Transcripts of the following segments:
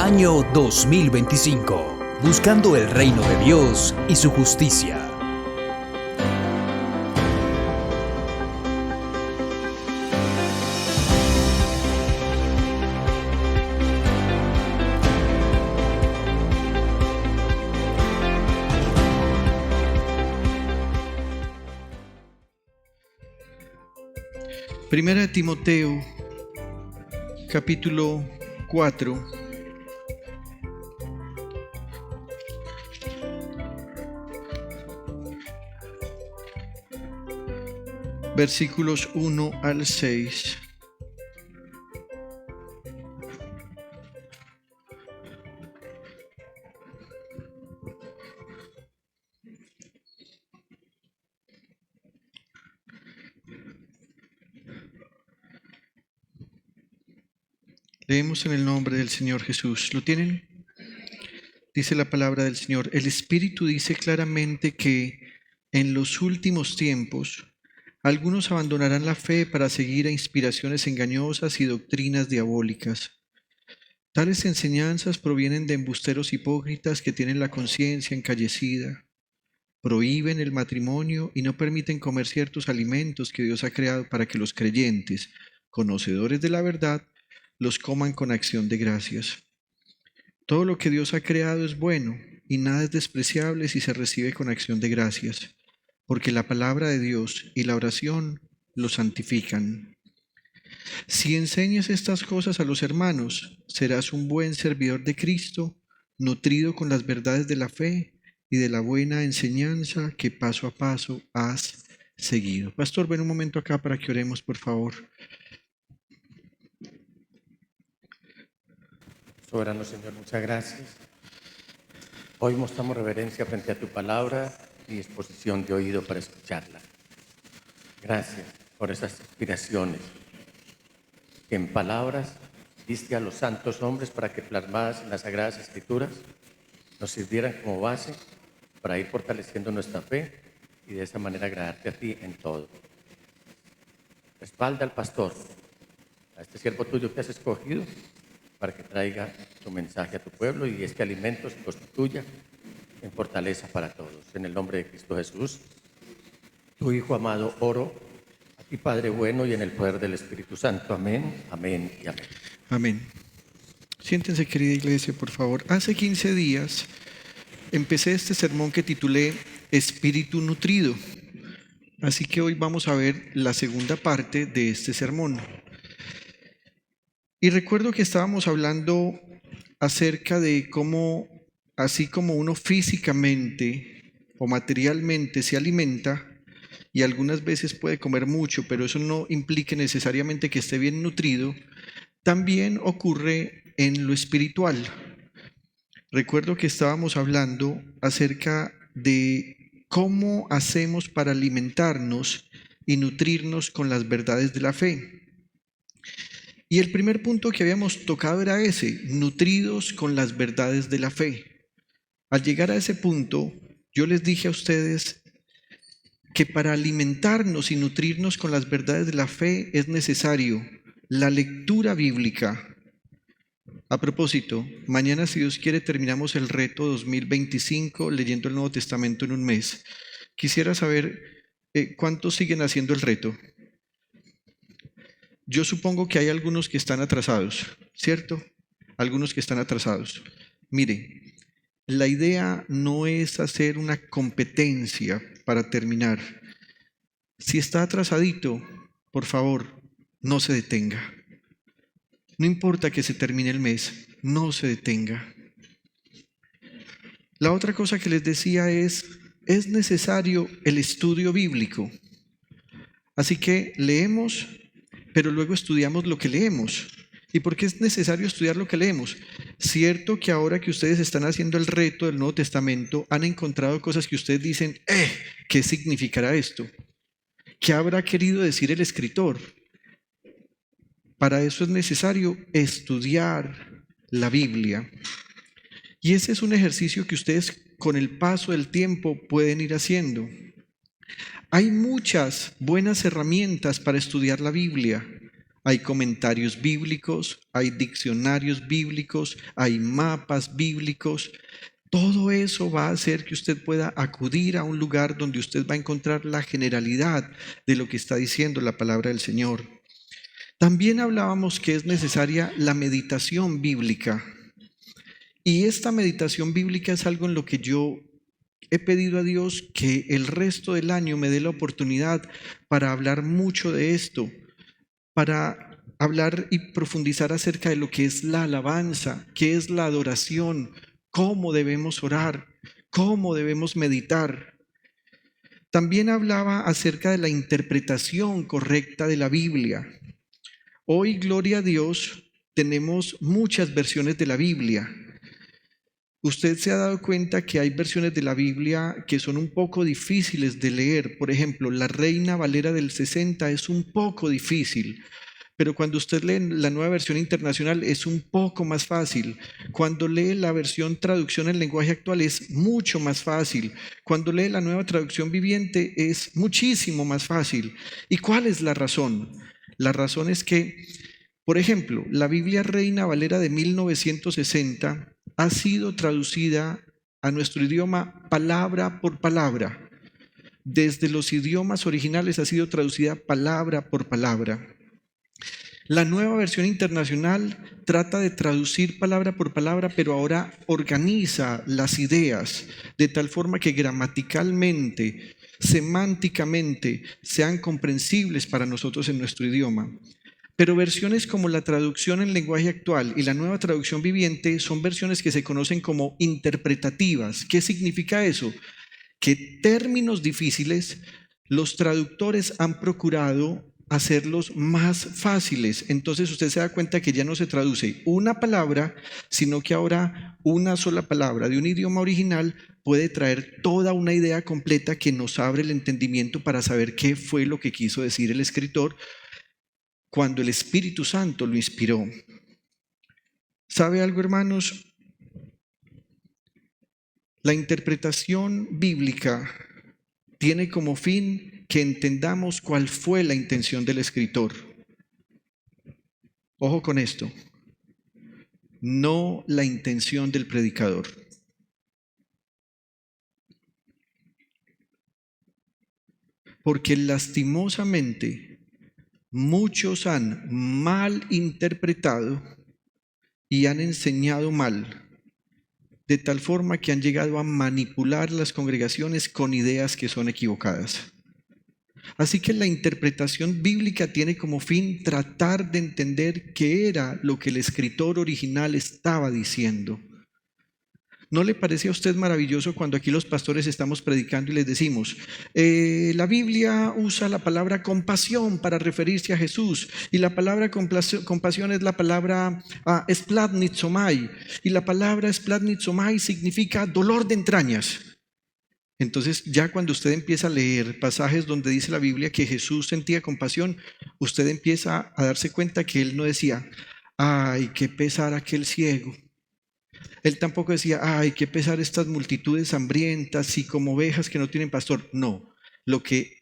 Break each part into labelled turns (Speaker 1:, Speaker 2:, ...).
Speaker 1: Año 2025. Buscando el reino de Dios y su justicia.
Speaker 2: Primera de Timoteo, capítulo 4, versículos 1 al 6. Leemos en el nombre del Señor Jesús. ¿Lo tienen? Dice la palabra del Señor. El Espíritu dice claramente que en los últimos tiempos algunos abandonarán la fe para seguir a inspiraciones engañosas y doctrinas diabólicas. Tales enseñanzas provienen de embusteros hipócritas que tienen la conciencia encallecida. Prohíben el matrimonio y no permiten comer ciertos alimentos que Dios ha creado para que los creyentes, conocedores de la verdad, los coman con acción de gracias. Todo lo que Dios ha creado es bueno y nada es despreciable si se recibe con acción de gracias, porque la palabra de Dios y la oración lo santifican. Si enseñas estas cosas a los hermanos, serás un buen servidor de Cristo, nutrido con las verdades de la fe y de la buena enseñanza que paso a paso has seguido. Pastor, ven un momento acá para que oremos, por favor.
Speaker 3: Soberano Señor, muchas gracias. Hoy mostramos reverencia frente a tu palabra y disposición de oído para escucharla. Gracias por esas inspiraciones que en palabras diste a los santos hombres para que plasmadas en las Sagradas Escrituras nos sirvieran como base para ir fortaleciendo nuestra fe y de esa manera agradarte a ti en todo. Respalda al pastor, a este siervo tuyo que has escogido, para que traiga tu mensaje a tu pueblo y este alimento se constituya en fortaleza para todos. En el nombre de Cristo Jesús, tu Hijo amado, oro a ti, Padre bueno, y en el poder del Espíritu Santo. Amén, amén y amén.
Speaker 2: Amén. Siéntense, querida iglesia, por favor. Hace 15 días empecé este sermón que titulé Espíritu Nutrido. Así que hoy vamos a ver la segunda parte de este sermón. Y recuerdo que estábamos hablando acerca de cómo, así como uno físicamente o materialmente se alimenta, y algunas veces puede comer mucho, pero eso no implica necesariamente que esté bien nutrido, también ocurre en lo espiritual. Recuerdo que estábamos hablando acerca de cómo hacemos para alimentarnos y nutrirnos con las verdades de la fe. Y el primer punto que habíamos tocado era ese, nutridos con las verdades de la fe. Al llegar a ese punto, yo les dije a ustedes que para alimentarnos y nutrirnos con las verdades de la fe es necesario la lectura bíblica. A propósito, mañana, si Dios quiere, terminamos el reto 2025 leyendo el Nuevo Testamento en un mes. Quisiera saber cuántos siguen haciendo el reto. Yo supongo que hay algunos que están atrasados, ¿cierto? Algunos que están atrasados. Mire, la idea no es hacer una competencia para terminar. Si está atrasadito, por favor, no se detenga. No importa que se termine el mes, no se detenga. La otra cosa que les decía es necesario el estudio bíblico. Así que leemos, pero luego estudiamos lo que leemos. ¿Y por qué es necesario estudiar lo que leemos? Cierto que ahora que ustedes están haciendo el reto del Nuevo Testamento, han encontrado cosas que ustedes dicen, ¿qué significará esto? ¿Qué habrá querido decir el escritor? Para eso es necesario estudiar la Biblia. Y ese es un ejercicio que ustedes con el paso del tiempo pueden ir haciendo. Hay muchas buenas herramientas para estudiar la Biblia. hay comentarios bíblicos, hay diccionarios bíblicos, hay mapas bíblicos. Todo eso va a hacer que usted pueda acudir a un lugar donde usted va a encontrar la generalidad de lo que está diciendo la palabra del Señor. También hablábamos que es necesaria la meditación bíblica. Y esta meditación bíblica es algo en lo que yo he pedido a Dios que el resto del año me dé la oportunidad para hablar mucho de esto, para hablar y profundizar acerca de lo que es la alabanza, qué es la adoración, cómo debemos orar, cómo debemos meditar. También hablaba acerca de la interpretación correcta de la Biblia. Hoy, gloria a Dios, tenemos muchas versiones de la Biblia. Usted se ha dado cuenta que hay versiones de la Biblia que son un poco difíciles de leer. Por ejemplo, la Reina Valera del 60 es un poco difícil, pero cuando usted lee la Nueva Versión Internacional es un poco más fácil. Cuando lee la versión traducción en lenguaje actual es mucho más fácil. Cuando lee la Nueva Traducción Viviente es muchísimo más fácil. ¿Y cuál es la razón? La razón es que, por ejemplo, la Biblia Reina Valera de 1960 ha sido traducida a nuestro idioma palabra por palabra. Desde los idiomas originales ha sido traducida palabra por palabra. La Nueva Versión Internacional trata de traducir palabra por palabra, pero ahora organiza las ideas de tal forma que gramaticalmente, semánticamente, sean comprensibles para nosotros en nuestro idioma. Pero versiones como la traducción en lenguaje actual y la Nueva Traducción Viviente son versiones que se conocen como interpretativas. ¿Qué significa eso? Que términos difíciles los traductores han procurado hacerlos más fáciles. Entonces usted se da cuenta que ya no se traduce una palabra, sino que ahora una sola palabra de un idioma original puede traer toda una idea completa que nos abre el entendimiento para saber qué fue lo que quiso decir el escritor cuando el Espíritu Santo lo inspiró. ¿Sabe algo, hermanos? La interpretación bíblica tiene como fin que entendamos cuál fue la intención del escritor. Ojo con esto, no la intención del predicador. Porque lastimosamente muchos han mal interpretado y han enseñado mal, de tal forma que han llegado a manipular las congregaciones con ideas que son equivocadas. Así que la interpretación bíblica tiene como fin tratar de entender qué era lo que el escritor original estaba diciendo. ¿No le parece a usted maravilloso cuando aquí los pastores estamos predicando y les decimos, la Biblia usa la palabra compasión para referirse a Jesús, y la palabra compasión es la palabra splatnitzomai, y la palabra splatnitzomai significa dolor de entrañas? Entonces ya cuando usted empieza a leer pasajes donde dice la Biblia que Jesús sentía compasión, usted empieza a darse cuenta que él no decía, ay, qué pesar aquel ciego. Él tampoco decía, ay, qué pesar estas multitudes hambrientas y como ovejas que no tienen pastor. No, lo que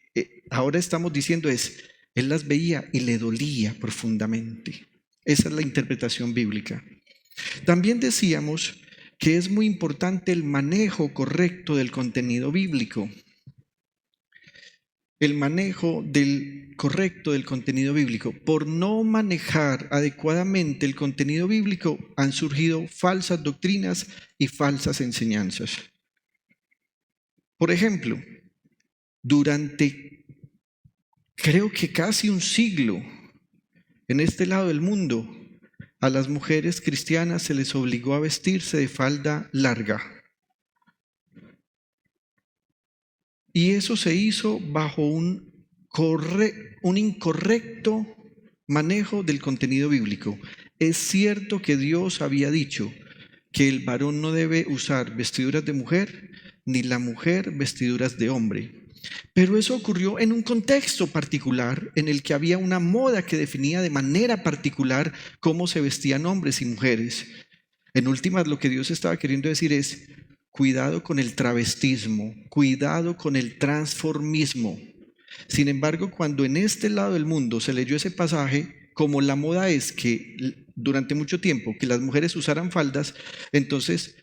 Speaker 2: ahora estamos diciendo es, él las veía y le dolía profundamente. Esa es la interpretación bíblica. También decíamos que es muy importante el manejo correcto del contenido bíblico. El manejo correcto del contenido bíblico. Por no manejar adecuadamente el contenido bíblico han surgido falsas doctrinas y falsas enseñanzas. Por ejemplo, durante creo que casi un siglo en este lado del mundo, a las mujeres cristianas se les obligó a vestirse de falda larga. Y eso se hizo bajo un incorrecto manejo del contenido bíblico. Es cierto que Dios había dicho que el varón no debe usar vestiduras de mujer, ni la mujer vestiduras de hombre. Pero eso ocurrió en un contexto particular en el que había una moda que definía de manera particular cómo se vestían hombres y mujeres. En últimas, lo que Dios estaba queriendo decir es, cuidado con el travestismo, cuidado con el transformismo. Sin embargo, cuando en este lado del mundo se leyó ese pasaje, como la moda es que durante mucho tiempo que las mujeres usaran faldas, entonces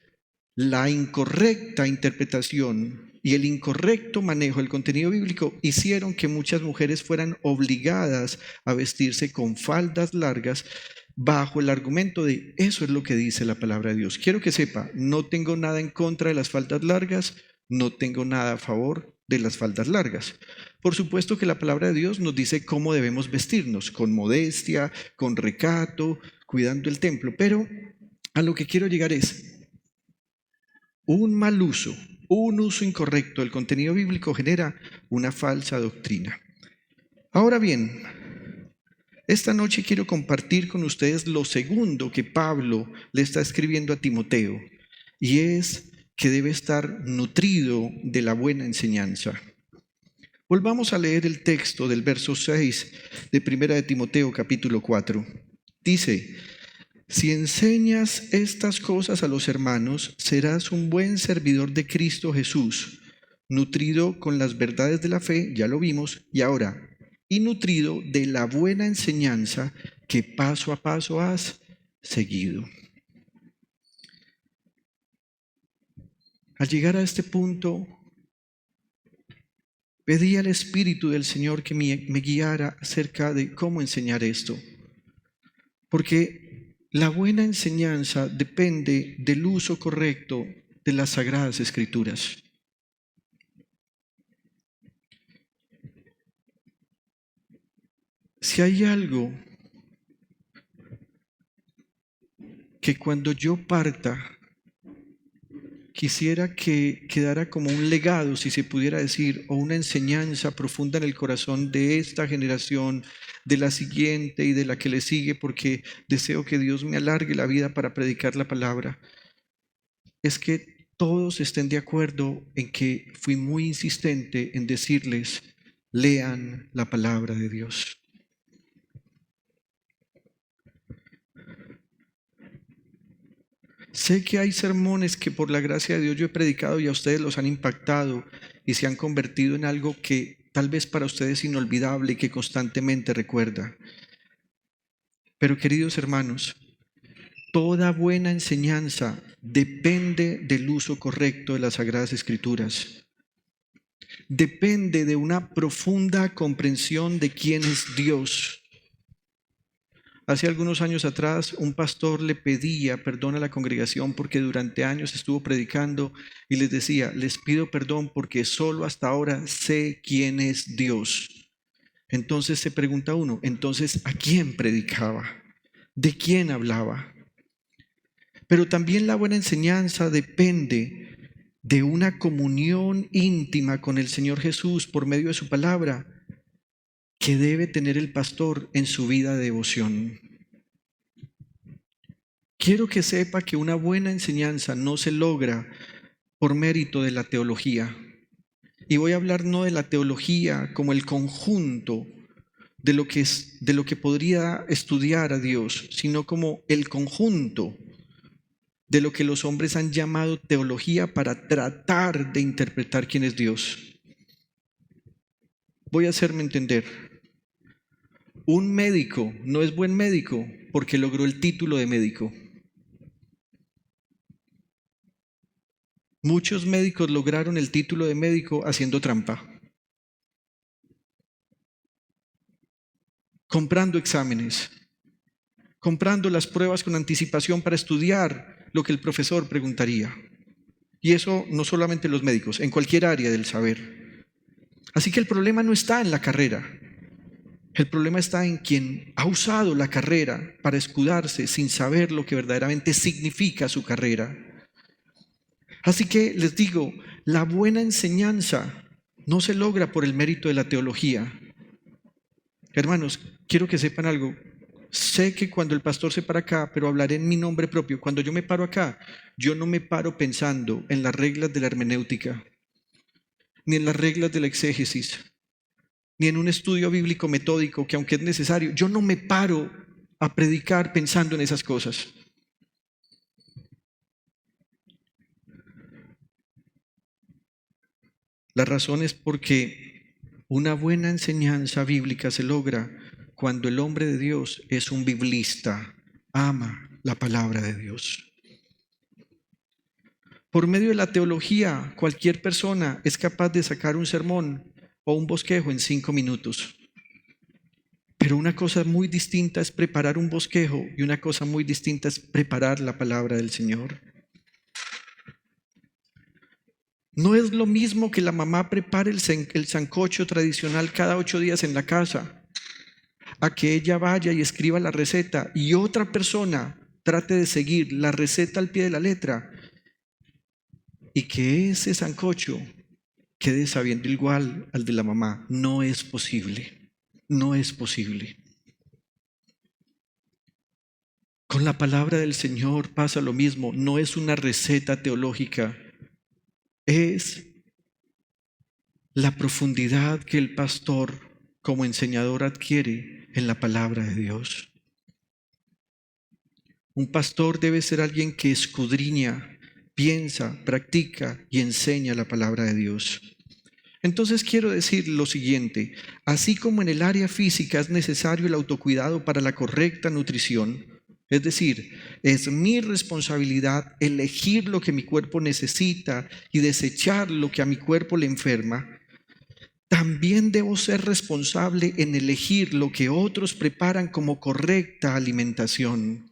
Speaker 2: la incorrecta interpretación y el incorrecto manejo del contenido bíblico hicieron que muchas mujeres fueran obligadas a vestirse con faldas largas bajo el argumento de eso es lo que dice la palabra de Dios. Quiero que sepa, no tengo nada en contra de las faldas largas, no tengo nada a favor de las faldas largas. Por supuesto que la palabra de Dios nos dice cómo debemos vestirnos, con modestia, con recato, cuidando el templo, pero a lo que quiero llegar es un mal uso, un uso incorrecto del contenido bíblico genera una falsa doctrina. Ahora bien, esta noche quiero compartir con ustedes lo segundo que Pablo le está escribiendo a Timoteo, y es que debe estar nutrido de la buena enseñanza. Volvamos a leer el texto del verso 6 de 1 de Timoteo capítulo 4. Dice: si enseñas estas cosas a los hermanos, serás un buen servidor de Cristo Jesús, nutrido con las verdades de la fe, ya lo vimos, y nutrido de la buena enseñanza que paso a paso has seguido. Al llegar a este punto, pedí al Espíritu del Señor que me guiara acerca de cómo enseñar esto, porque la buena enseñanza depende del uso correcto de las Sagradas Escrituras. Si hay algo que cuando yo parta quisiera que quedara como un legado, si se pudiera decir, o una enseñanza profunda en el corazón de esta generación, de la siguiente y de la que le sigue, porque deseo que Dios me alargue la vida para predicar la palabra, es que todos estén de acuerdo en que fui muy insistente en decirles, lean la palabra de Dios. Sé que hay sermones que por la gracia de Dios yo he predicado y a ustedes los han impactado y se han convertido en algo que tal vez para ustedes es inolvidable y que constantemente recuerda. Pero queridos hermanos, toda buena enseñanza depende del uso correcto de las Sagradas Escrituras. Depende de una profunda comprensión de quién es Dios. Hace algunos años atrás, un pastor le pedía perdón a la congregación porque durante años estuvo predicando y les decía, les pido perdón porque solo hasta ahora sé quién es Dios. Entonces se pregunta uno, entonces, ¿a quién predicaba? ¿De quién hablaba? Pero también la buena enseñanza depende de una comunión íntima con el Señor Jesús por medio de su palabra que debe tener el pastor en su vida de devoción. Quiero que sepa que una buena enseñanza no se logra por mérito de la teología. Y voy a hablar no de la teología como el conjunto de lo que podría estudiar a Dios, sino como el conjunto de lo que los hombres han llamado teología para tratar de interpretar quién es Dios. Voy a hacerme entender. Un médico no es buen médico porque logró el título de médico. Muchos médicos lograron el título de médico haciendo trampa, comprando exámenes, comprando las pruebas con anticipación para estudiar lo que el profesor preguntaría. Y eso no solamente en los médicos, en cualquier área del saber. Así que el problema no está en la carrera. El problema está en quien ha usado la carrera para escudarse sin saber lo que verdaderamente significa su carrera. Así que les digo, la buena enseñanza no se logra por el mérito de la teología. Hermanos, quiero que sepan algo. Sé que cuando el pastor se para acá, pero hablaré en mi nombre propio, cuando yo me paro acá, yo no me paro pensando en las reglas de la hermenéutica, ni en las reglas de la exégesis, ni en un estudio bíblico metódico que aunque es necesario, yo no me paro a predicar pensando en esas cosas. La razón es porque una buena enseñanza bíblica se logra cuando el hombre de Dios es un biblista, ama la palabra de Dios. Por medio de la teología, cualquier persona es capaz de sacar un sermón o un bosquejo en 5 minutos. Pero una cosa muy distinta es preparar un bosquejo y una cosa muy distinta es preparar la palabra del Señor. No es lo mismo que la mamá prepare el sancocho tradicional cada 8 días en la casa, a que ella vaya y escriba la receta y otra persona trate de seguir la receta al pie de la letra y que ese sancocho quede sabiendo igual al de la mamá. No es posible. No es posible. Con la palabra del Señor pasa lo mismo. No es una receta teológica. Es la profundidad que el pastor como enseñador adquiere en la palabra de Dios. Un pastor debe ser alguien que escudriña, piensa, practica y enseña la palabra de Dios. Entonces quiero decir lo siguiente: así como en el área física es necesario el autocuidado para la correcta nutrición, es decir, es mi responsabilidad elegir lo que mi cuerpo necesita y desechar lo que a mi cuerpo le enferma, también debo ser responsable en elegir lo que otros preparan como correcta alimentación.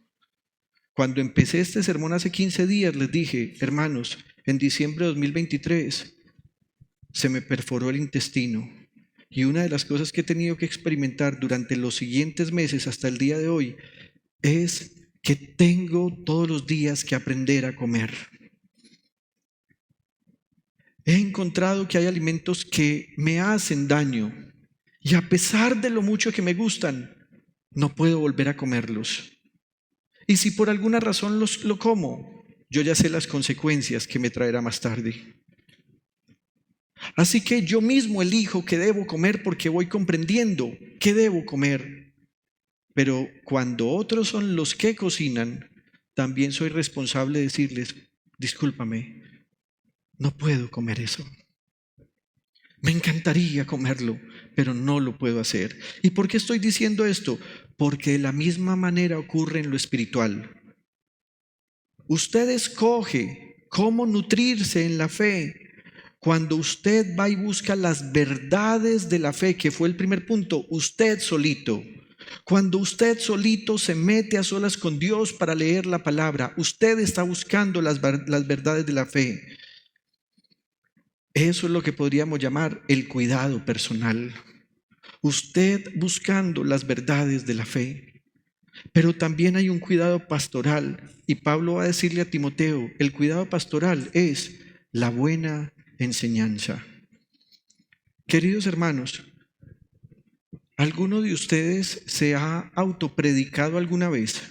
Speaker 2: Cuando empecé este sermón hace 15 días les dije: hermanos, en diciembre de 2023 se me perforó el intestino y una de las cosas que he tenido que experimentar durante los siguientes meses hasta el día de hoy es que tengo todos los días que aprender a comer. He encontrado que hay alimentos que me hacen daño y a pesar de lo mucho que me gustan, no puedo volver a comerlos. Y si por alguna razón lo como, yo ya sé las consecuencias que me traerá más tarde. Así que yo mismo elijo qué debo comer porque voy comprendiendo qué debo comer. Pero cuando otros son los que cocinan, también soy responsable de decirles: discúlpame, no puedo comer eso. Me encantaría comerlo, pero no lo puedo hacer. ¿Y por qué estoy diciendo esto? Porque de la misma manera ocurre en lo espiritual. Usted escoge cómo nutrirse en la fe cuando usted va y busca las verdades de la fe, que fue el primer punto, usted solito. Cuando usted solito se mete a solas con Dios para leer la palabra, usted está buscando las verdades de la fe. Eso es lo que podríamos llamar el cuidado personal. Usted buscando las verdades de la fe. Pero también hay un cuidado pastoral, y Pablo va a decirle a Timoteo: el cuidado pastoral es la buena enseñanza. Queridos hermanos, ¿alguno de ustedes se ha autopredicado alguna vez?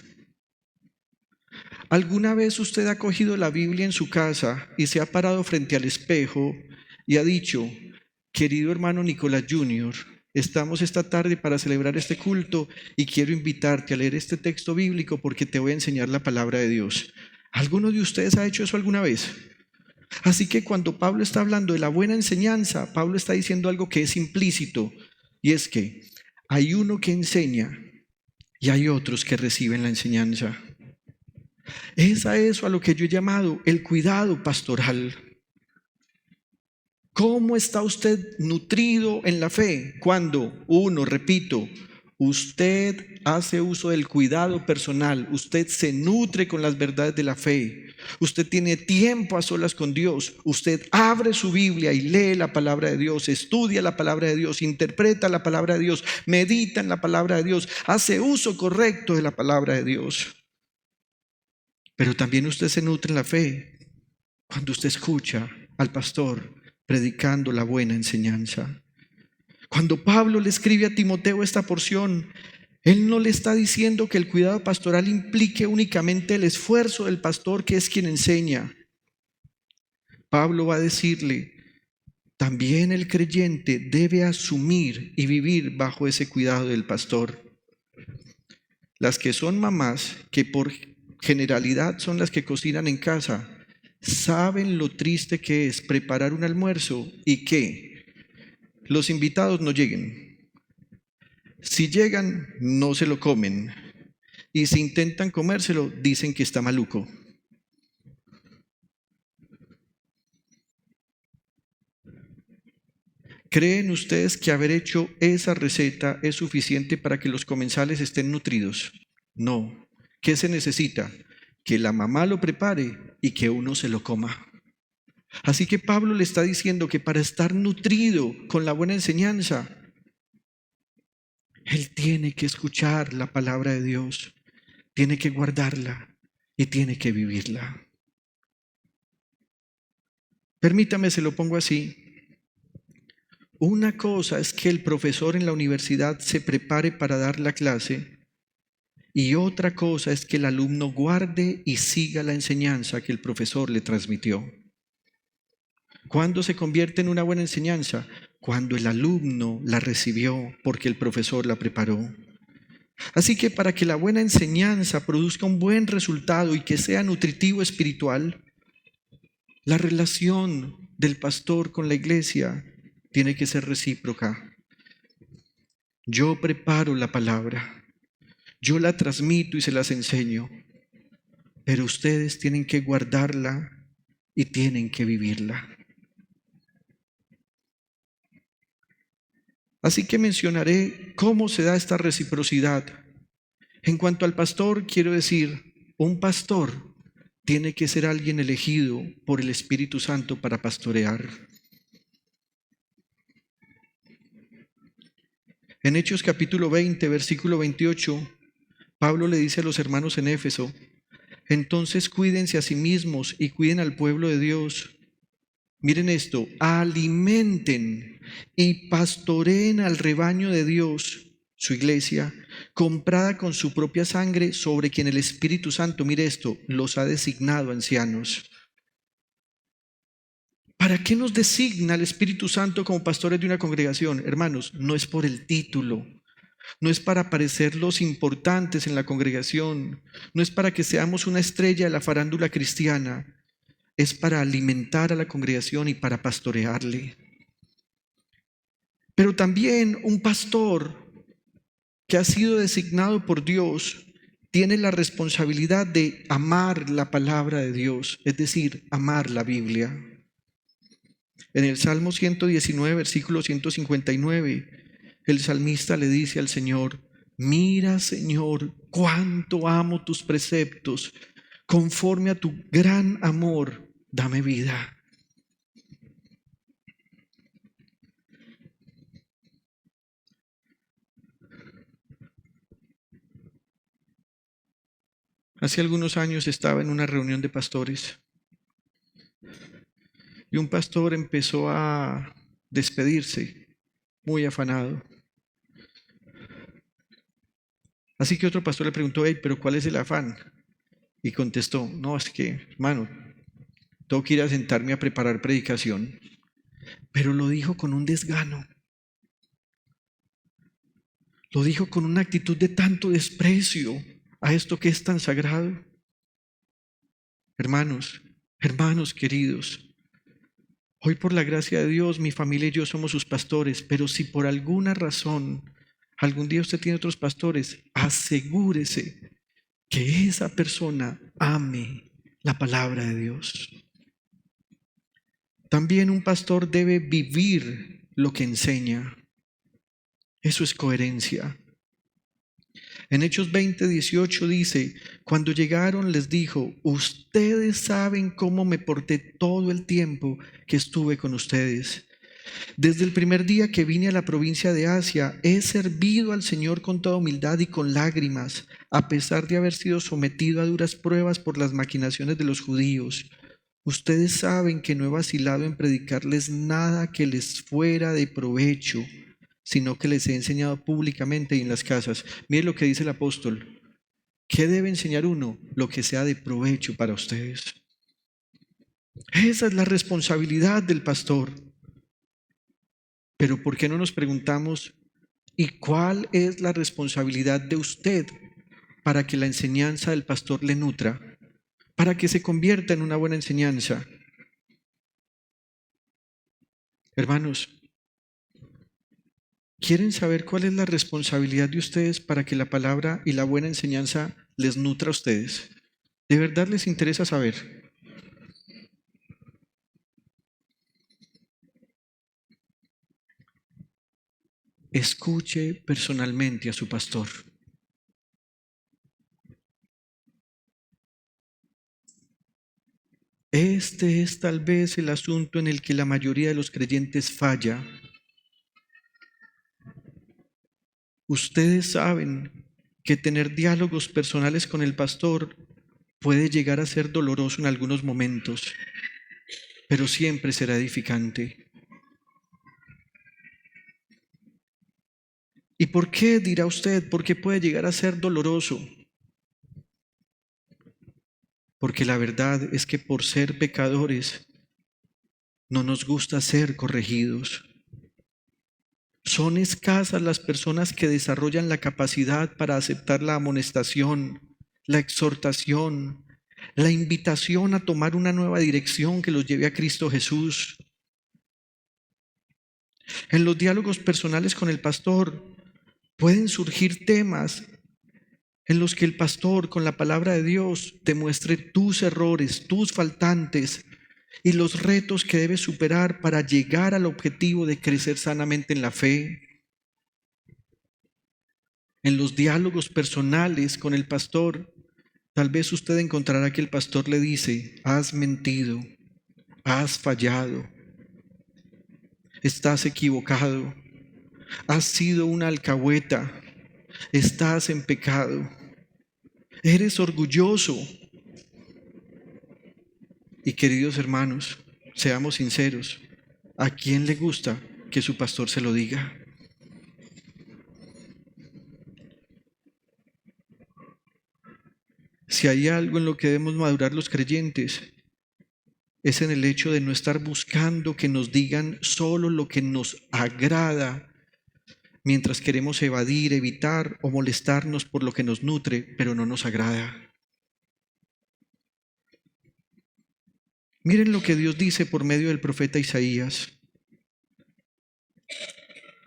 Speaker 2: ¿Alguna vez usted ha cogido la Biblia en su casa y se ha parado frente al espejo y ha dicho: querido hermano Nicolás Jr., estamos esta tarde para celebrar este culto y quiero invitarte a leer este texto bíblico porque te voy a enseñar la palabra de Dios? ¿Alguno de ustedes ha hecho eso alguna vez? Así que cuando Pablo está hablando de la buena enseñanza, Pablo está diciendo algo que es implícito, y es que hay uno que enseña y hay otros que reciben la enseñanza. Es a eso a lo que yo he llamado el cuidado pastoral. ¿Cómo está usted nutrido en la fe? Cuando, repito, usted hace uso del cuidado personal, usted se nutre con las verdades de la fe, usted tiene tiempo a solas con Dios, usted abre su Biblia y lee la palabra de Dios, estudia la palabra de Dios, interpreta la palabra de Dios, medita en la palabra de Dios, hace uso correcto de la palabra de Dios. Pero también usted se nutre en la fe cuando usted escucha al pastor predicando la buena enseñanza. Cuando Pablo le escribe a Timoteo esta porción, él no le está diciendo que el cuidado pastoral implique únicamente el esfuerzo del pastor, que es quien enseña. Pablo va a decirle: también el creyente debe asumir y vivir bajo ese cuidado del pastor. Las que son mamás, que por generalidad son las que cocinan en casa, saben lo triste que es preparar un almuerzo y que los invitados no lleguen. Si llegan, no se lo comen. Y si intentan comérselo, dicen que está maluco. ¿Creen ustedes que haber hecho esa receta es suficiente para que los comensales estén nutridos? No. ¿Qué se necesita? Que la mamá lo prepare y que uno se lo coma. Así que Pablo le está diciendo que para estar nutrido con la buena enseñanza, él tiene que escuchar la palabra de Dios, tiene que guardarla y tiene que vivirla. Permítame, se lo pongo así. Una cosa es que el profesor en la universidad se prepare para dar la clase y otra cosa es que el alumno guarde y siga la enseñanza que el profesor le transmitió. ¿Cuándo se convierte en una buena enseñanza? Cuando el alumno la recibió porque el profesor la preparó. Así que para que la buena enseñanza produzca un buen resultado y que sea nutritivo espiritual, la relación del pastor con la iglesia tiene que ser recíproca. Yo preparo la palabra, yo la transmito y se las enseño, pero ustedes tienen que guardarla y tienen que vivirla. Así que mencionaré cómo se da esta reciprocidad. En cuanto al pastor, quiero decir, un pastor tiene que ser alguien elegido por el Espíritu Santo para pastorear. En Hechos capítulo 20, versículo 28, Pablo le dice a los hermanos en Éfeso: entonces cuídense a sí mismos y cuiden al pueblo de Dios. Miren esto: alimenten y pastoreen al rebaño de Dios, su iglesia, comprada con su propia sangre, sobre quien el Espíritu Santo, mire esto, los ha designado ancianos. ¿Para qué nos designa el Espíritu Santo como pastores de una congregación? Hermanos, no es por el título, no es para parecer los importantes en la congregación, no es para que seamos una estrella de la farándula cristiana, es para alimentar a la congregación y para pastorearle. Pero también un pastor que ha sido designado por Dios tiene la responsabilidad de amar la palabra de Dios, es decir, amar la Biblia. En el Salmo 119, versículo 159, el salmista le dice al Señor: mira, Señor, cuánto amo tus preceptos, conforme a tu gran amor, dame vida. Hace algunos años estaba en una reunión de pastores y un pastor empezó a despedirse, muy afanado. Así que otro pastor le preguntó: hey, pero ¿cuál es el afán? Y contestó: no, es que, hermano, tengo que ir a sentarme a preparar predicación. Pero lo dijo con un desgano. Lo dijo con una actitud de tanto desprecio a esto que es tan sagrado. Hermanos, hermanos queridos, hoy por la gracia de Dios, mi familia y yo somos sus pastores, pero si por alguna razón algún día usted tiene otros pastores, asegúrese que esa persona ame la palabra de Dios. También un pastor debe vivir lo que enseña. Eso es coherencia. En Hechos 20, 18 dice: cuando llegaron les dijo: ustedes saben cómo me porté todo el tiempo que estuve con ustedes. Desde el primer día que vine a la provincia de Asia, he servido al Señor con toda humildad y con lágrimas, a pesar de haber sido sometido a duras pruebas por las maquinaciones de los judíos. Ustedes saben que no he vacilado en predicarles nada que les fuera de provecho, sino que les he enseñado públicamente y en las casas. Mire lo que dice el apóstol: ¿qué debe enseñar uno? Lo que sea de provecho para ustedes. Esa es la responsabilidad del pastor. Pero ¿por qué no nos preguntamos: ¿y cuál es la responsabilidad de usted para que la enseñanza del pastor le nutra, para que se convierta en una buena enseñanza? Hermanos, ¿Quieren saber cuál es la responsabilidad de ustedes para que la palabra y la buena enseñanza les nutra a ustedes? ¿De verdad les interesa saber? Escuche personalmente a su pastor. Este es tal vez el asunto en el que la mayoría de los creyentes falla. Ustedes saben que tener diálogos personales con el pastor puede llegar a ser doloroso en algunos momentos, pero siempre será edificante. ¿Y por qué, dirá usted, por qué puede llegar a ser doloroso? Porque la verdad es que por ser pecadores no nos gusta ser corregidos. Son escasas las personas que desarrollan la capacidad para aceptar la amonestación, la exhortación, la invitación a tomar una nueva dirección que los lleve a Cristo Jesús. En los diálogos personales con el pastor pueden surgir temas en los que el pastor, con la palabra de Dios, te muestre tus errores, tus faltantes y los retos que debes superar para llegar al objetivo de crecer sanamente en la fe. En los diálogos personales con el pastor, tal vez usted encontrará que el pastor le dice: has mentido, has fallado, estás equivocado, has sido una alcahueta, estás en pecado, eres orgulloso. Y queridos hermanos, seamos sinceros, ¿a quién le gusta que su pastor se lo diga? Si hay algo en lo que debemos madurar los creyentes, es en el hecho de no estar buscando que nos digan solo lo que nos agrada, mientras queremos evadir, evitar o molestarnos por lo que nos nutre, pero no nos agrada. Miren lo que Dios dice por medio del profeta Isaías.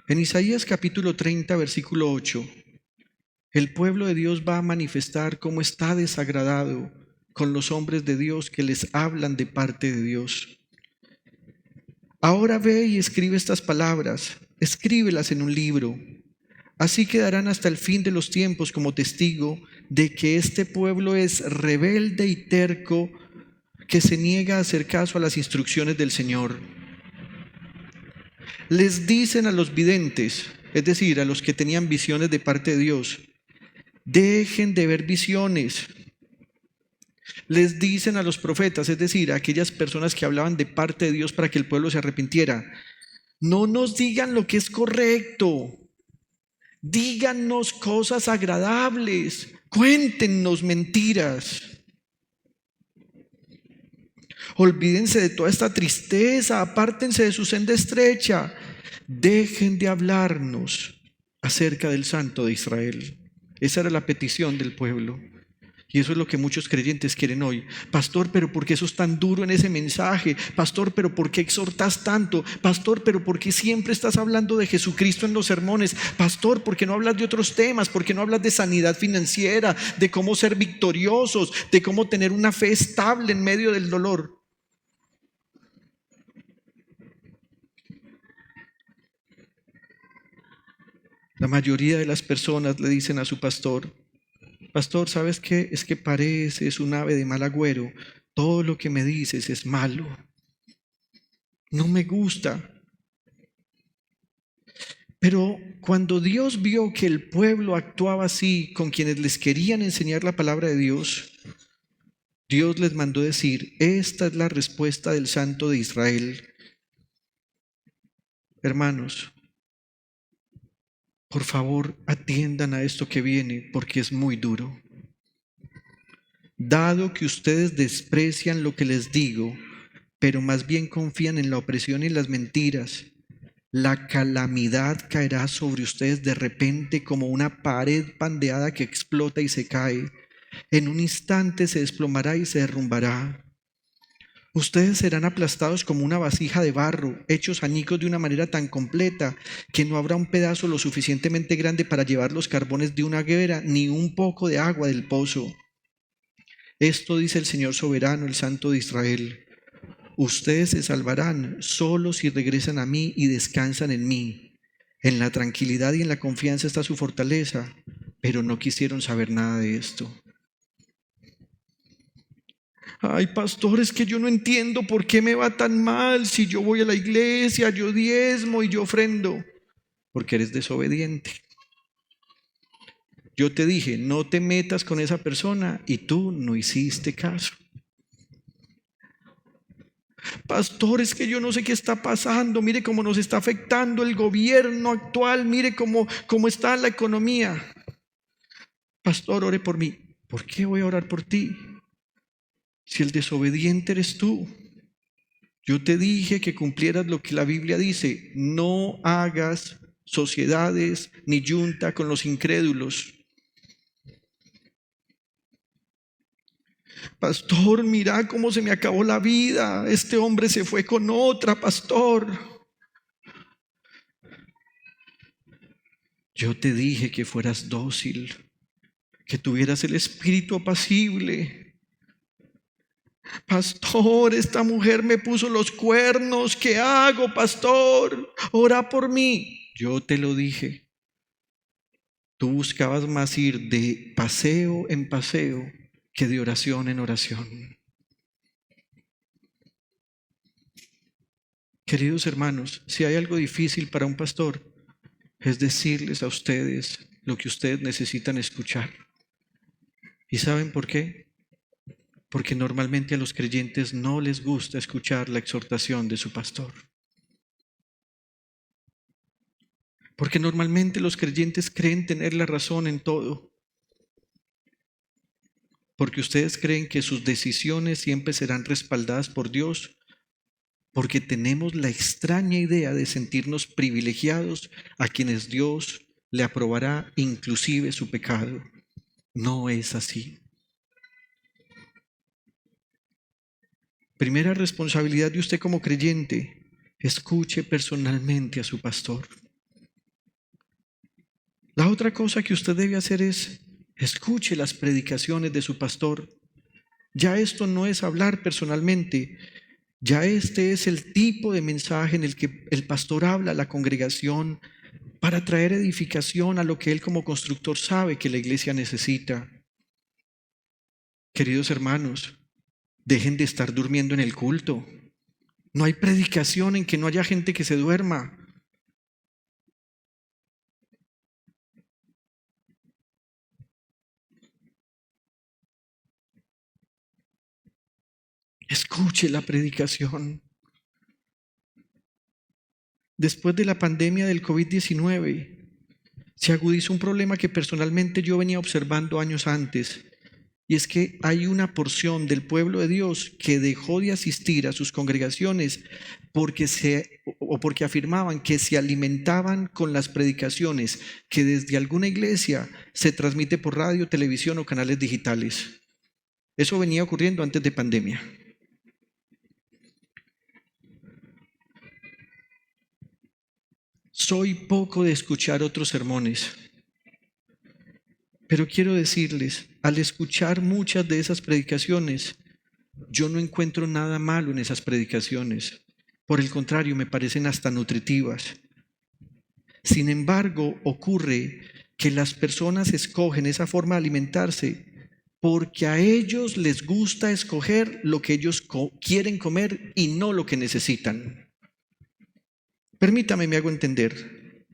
Speaker 2: En Isaías capítulo 30, versículo 8, el pueblo de Dios va a manifestar cómo está desagradado con los hombres de Dios que les hablan de parte de Dios. Ahora ve y escribe estas palabras, escríbelas en un libro. Así quedarán hasta el fin de los tiempos como testigo de que este pueblo es rebelde y terco, que se niega a hacer caso a las instrucciones del Señor. Les dicen a los videntes, es decir, a los que tenían visiones de parte de Dios: dejen de ver visiones. Les dicen a los profetas, es decir, a aquellas personas que hablaban de parte de Dios para que el pueblo se arrepintiera: no nos digan lo que es correcto, díganos cosas agradables, cuéntenos mentiras. Olvídense de toda esta tristeza, apártense de su senda estrecha, dejen de hablarnos acerca del Santo de Israel. Esa era la petición del pueblo. Y eso es lo que muchos creyentes quieren hoy. Pastor, pero ¿por qué sos tan duro en ese mensaje? Pastor, pero ¿por qué exhortas tanto? Pastor, pero ¿por qué siempre estás hablando de Jesucristo en los sermones? Pastor, ¿por qué no hablas de otros temas? ¿Por qué no hablas de sanidad financiera, de cómo ser victoriosos, de cómo tener una fe estable en medio del dolor? La mayoría de las personas le dicen a su pastor: pastor, ¿sabes qué? Es que pareces un ave de mal agüero. Todo lo que me dices es malo. No me gusta. Pero cuando Dios vio que el pueblo actuaba así con quienes les querían enseñar la palabra de Dios, Dios les mandó decir: esta es la respuesta del Santo de Israel. Hermanos, por favor, atiendan a esto que viene, porque es muy duro. Dado que ustedes desprecian lo que les digo, pero más bien confían en la opresión y las mentiras, la calamidad caerá sobre ustedes de repente como una pared pandeada que explota y se cae. En un instante se desplomará y se derrumbará. Ustedes serán aplastados como una vasija de barro, hechos añicos de una manera tan completa que no habrá un pedazo lo suficientemente grande para llevar los carbones de una hoguera, ni un poco de agua del pozo. Esto dice el Señor soberano, el Santo de Israel. Ustedes se salvarán solo si regresan a mí y descansan en mí. En la tranquilidad y en la confianza está su fortaleza, pero no quisieron saber nada de esto. Ay, pastor, es que yo no entiendo por qué me va tan mal si yo voy a la iglesia, yo diezmo y yo ofrendo. Porque eres desobediente. Yo te dije, no te metas con esa persona y tú no hiciste caso. Pastor, es que yo no sé qué está pasando, mire cómo nos está afectando el gobierno actual, mire cómo está la economía. Pastor, ore por mí. ¿Por qué voy a orar por ti? Si el desobediente eres tú. Yo te dije que cumplieras lo que la Biblia dice, no hagas sociedades ni yunta con los incrédulos. Pastor, mira cómo se me acabó la vida, este hombre se fue con otra, pastor. Yo te dije que fueras dócil, que tuvieras el espíritu apacible. Pastor, esta mujer me puso los cuernos, ¿qué hago, pastor? Ora por mí. Yo te lo dije. Tú buscabas más ir de paseo en paseo que de oración en oración. Queridos hermanos, si hay algo difícil para un pastor, es decirles a ustedes lo que ustedes necesitan escuchar. ¿Y saben por qué? Porque normalmente a los creyentes no les gusta escuchar la exhortación de su pastor. Porque normalmente los creyentes creen tener la razón en todo. Porque ustedes creen que sus decisiones siempre serán respaldadas por Dios. Porque tenemos la extraña idea de sentirnos privilegiados a quienes Dios le aprobará inclusive su pecado. No es así. Primera responsabilidad de usted como creyente, escuche personalmente a su pastor. La otra cosa que usted debe hacer es escuche las predicaciones de su pastor. Ya esto no es hablar personalmente, ya este es el tipo de mensaje en el que el pastor habla a la congregación para traer edificación a lo que él como constructor sabe que la iglesia necesita. Queridos hermanos, dejen de estar durmiendo en el culto. No hay predicación en que no haya gente que se duerma. Escuche la predicación. Después de la pandemia del COVID-19, se agudizó un problema que personalmente yo venía observando años antes. Y es que hay una porción del pueblo de Dios que dejó de asistir a sus congregaciones porque afirmaban que se alimentaban con las predicaciones que desde alguna iglesia se transmite por radio, televisión o canales digitales. Eso venía ocurriendo antes de pandemia. Soy poco de escuchar otros sermones. Pero quiero decirles, al escuchar muchas de esas predicaciones, yo no encuentro nada malo en esas predicaciones. Por el contrario, me parecen hasta nutritivas. Sin embargo, ocurre que las personas escogen esa forma de alimentarse porque a ellos les gusta escoger lo que ellos quieren comer y no lo que necesitan. Permítame, me hago entender.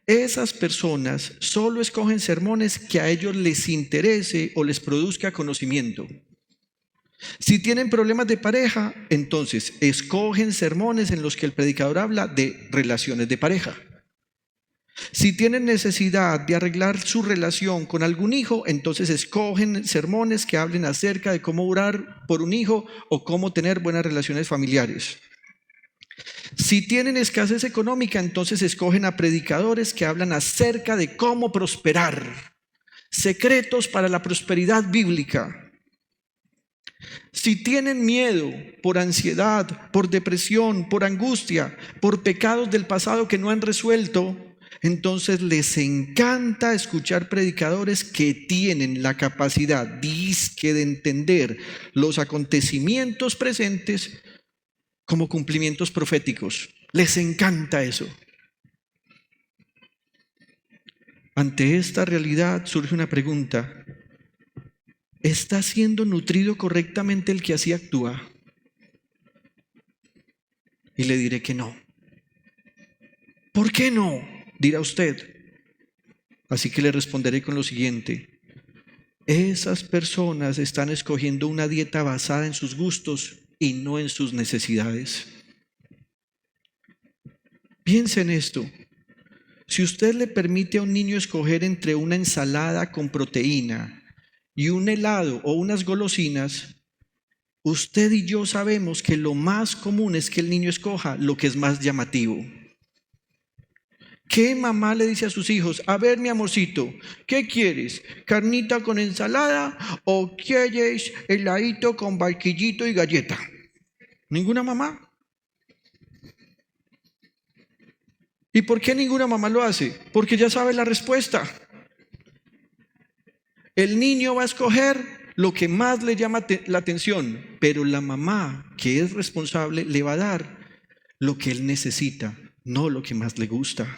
Speaker 2: Esas personas solo escogen sermones que a ellos les interese o les produzca conocimiento. Si tienen problemas de pareja, entonces escogen sermones en los que el predicador habla de relaciones de pareja. Si tienen necesidad de arreglar su relación con algún hijo, entonces escogen sermones que hablen acerca de cómo orar por un hijo o cómo tener buenas relaciones familiares. Si tienen escasez económica, entonces escogen a predicadores que hablan acerca de cómo prosperar, secretos para la prosperidad bíblica. Si tienen miedo por ansiedad, por depresión, por angustia, por pecados del pasado que no han resuelto, entonces les encanta escuchar predicadores que tienen la capacidad dizque de entender los acontecimientos presentes como cumplimientos proféticos. Les encanta eso. Ante esta realidad surge una pregunta: ¿está siendo nutrido correctamente el que así actúa? Y le diré que no. ¿Por qué no?, dirá usted. Así que le responderé con lo siguiente: esas personas están escogiendo una dieta basada en sus gustos y no en sus necesidades. Piense en esto. Si usted le permite a un niño escoger entre una ensalada con proteína y un helado o unas golosinas, usted y yo sabemos que lo más común es que el niño escoja lo que es más llamativo. ¿Qué mamá le dice a sus hijos? A ver, mi amorcito, ¿qué quieres? ¿Carnita con ensalada o quieres heladito con barquillito y galleta? ¿Ninguna mamá? ¿Y por qué ninguna mamá lo hace? Porque ya sabe la respuesta. El niño va a escoger lo que más le llama la atención, pero la mamá, que es responsable, le va a dar lo que él necesita, no lo que más le gusta.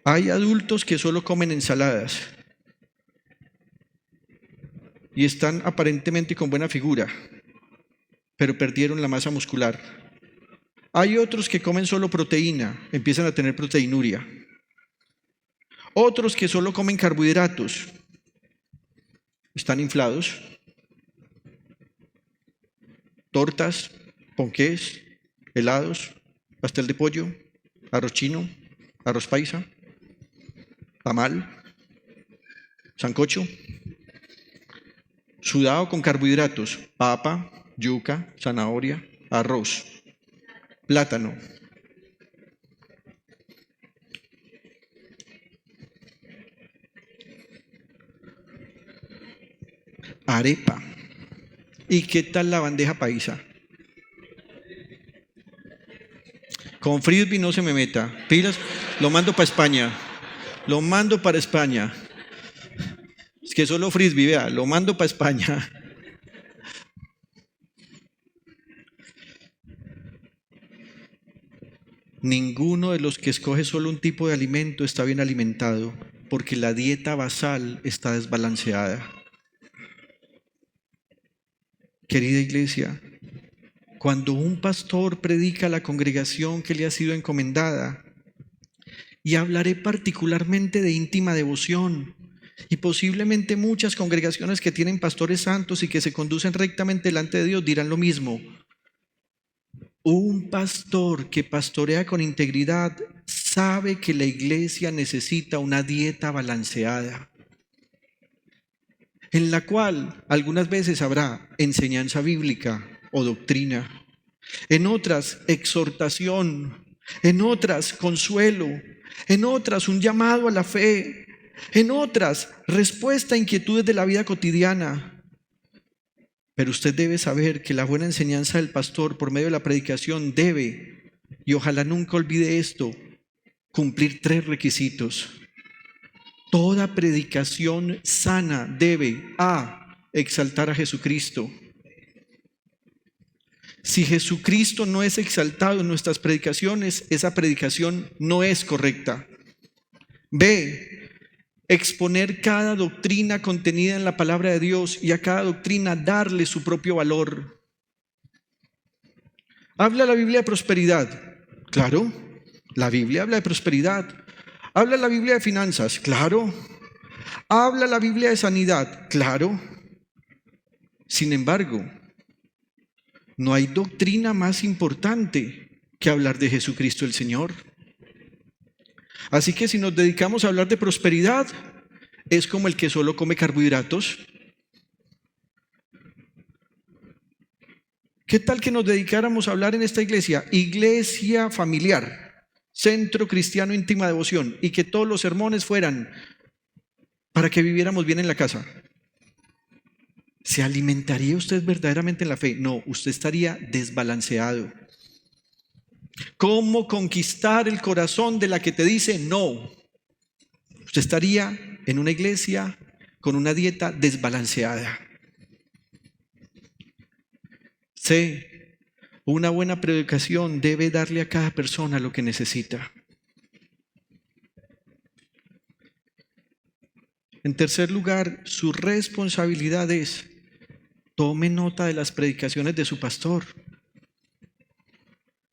Speaker 2: Hay adultos que solo comen ensaladas y están aparentemente con buena figura, pero perdieron la masa muscular. Hay otros que comen solo proteína, empiezan a tener proteinuria. Otros que solo comen carbohidratos, están inflados. Tortas, ponqués, helados, pastel de pollo, arroz chino, arroz paisa, tamal, sancocho, sudado con carbohidratos, papa, yuca, zanahoria, arroz, plátano. Arepa. ¿Y qué tal la bandeja paisa? Con frisbee no se me meta. Pilas, lo mando para España. Lo mando para España. Es que solo frisbee, vea, lo mando para España. Ninguno de los que escoge solo un tipo de alimento está bien alimentado, porque la dieta basal está desbalanceada. Querida iglesia, cuando un pastor predica a la congregación que le ha sido encomendada, y hablaré particularmente de íntima devoción, y posiblemente muchas congregaciones que tienen pastores santos y que se conducen rectamente delante de Dios dirán lo mismo. Un pastor que pastorea con integridad sabe que la iglesia necesita una dieta balanceada, en la cual algunas veces habrá enseñanza bíblica o doctrina, en otras exhortación, en otras consuelo, en otras un llamado a la fe, en otras respuesta a inquietudes de la vida cotidiana. Pero usted debe saber que la buena enseñanza del pastor por medio de la predicación debe, y ojalá nunca olvide esto, cumplir 3 requisitos. Toda predicación sana debe exaltar a Jesucristo. Si Jesucristo no es exaltado en nuestras predicaciones, esa predicación no es correcta. B, exponer cada doctrina contenida en la palabra de Dios y a cada doctrina darle su propio valor. ¿Habla la Biblia de prosperidad? Claro, la Biblia habla de prosperidad. ¿Habla la Biblia de finanzas? Claro. ¿Habla la Biblia de sanidad? Claro. Sin embargo, no hay doctrina más importante que hablar de Jesucristo el Señor. Así que si nos dedicamos a hablar de prosperidad, es como el que solo come carbohidratos. ¿Qué tal que nos dedicáramos a hablar en esta iglesia? Iglesia familiar, centro cristiano íntima devoción, y que todos los sermones fueran para que viviéramos bien en la casa. ¿Se alimentaría usted verdaderamente en la fe? No, usted estaría desbalanceado. ¿Cómo conquistar el corazón de la que te dice no? Usted estaría en una iglesia con una dieta desbalanceada. C. Una buena predicación debe darle a cada persona lo que necesita. En tercer lugar, su responsabilidad es: tome nota de las predicaciones de su pastor.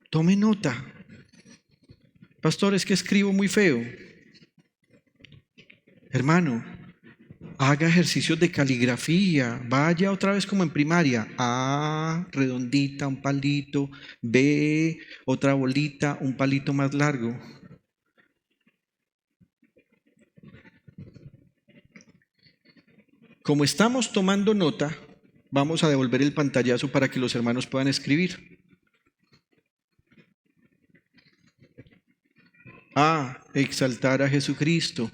Speaker 2: Tome nota. Pastor, es que escribo muy feo. Hermano, haga ejercicios de caligrafía. Vaya otra vez como en primaria. A, redondita, un palito. B, otra bolita, un palito más largo. Como estamos tomando nota, vamos a devolver el pantallazo para que los hermanos puedan escribir. A, exaltar a Jesucristo.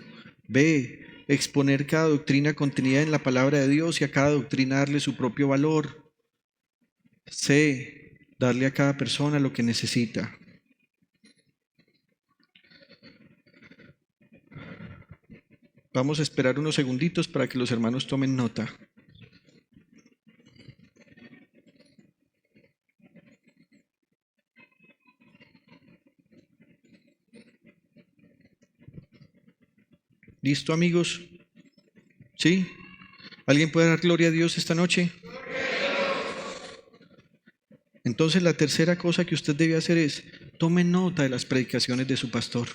Speaker 2: B, exponer cada doctrina contenida en la palabra de Dios y a cada doctrina darle su propio valor. C, darle a cada persona lo que necesita. Vamos a esperar unos segunditos para que los hermanos tomen nota. ¿Listo, amigos? ¿Sí? ¿Alguien puede dar gloria a Dios esta noche? Entonces la tercera cosa que usted debe hacer es: tome nota de las predicaciones de su pastor.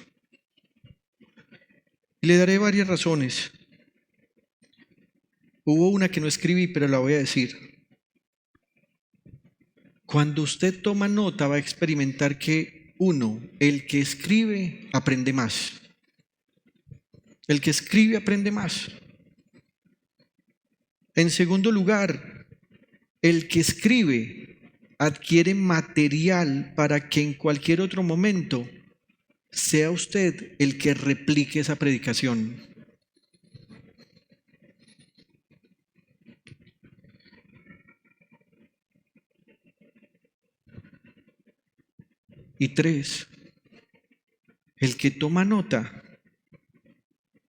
Speaker 2: Y le daré varias razones. Hubo una que no escribí, pero la voy a decir. Cuando usted toma nota, va a experimentar que, uno, el que escribe aprende más. El que escribe aprende más. En segundo lugar, el que escribe adquiere material para que en cualquier otro momento sea usted el que replique esa predicación. Y tres, el que toma nota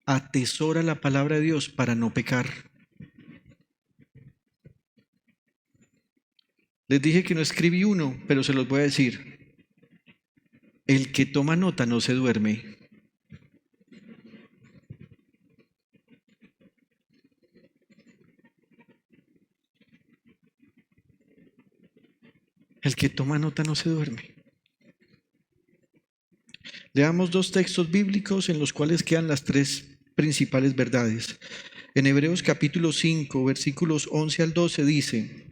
Speaker 2: atesora la palabra de Dios para no pecar. Les dije que no escribí uno, pero se los voy a decir. El que toma nota no se duerme. El que toma nota no se duerme. Leamos dos textos bíblicos en los cuales quedan las tres principales verdades. En Hebreos capítulo 5, versículos 11 al 12 dice: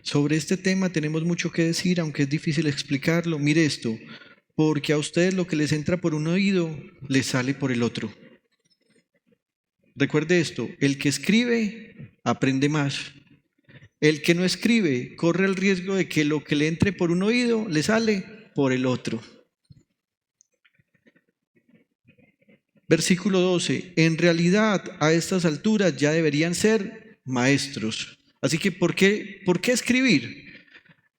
Speaker 2: sobre este tema tenemos mucho que decir, aunque es difícil explicarlo. Mire esto: porque a ustedes lo que les entra por un oído, les sale por el otro. Recuerde esto: el que escribe aprende más. El que no escribe corre el riesgo de que lo que le entre por un oído, le sale por el otro. Versículo 12: en realidad a estas alturas ya deberían ser maestros. Así que ¿por qué escribir?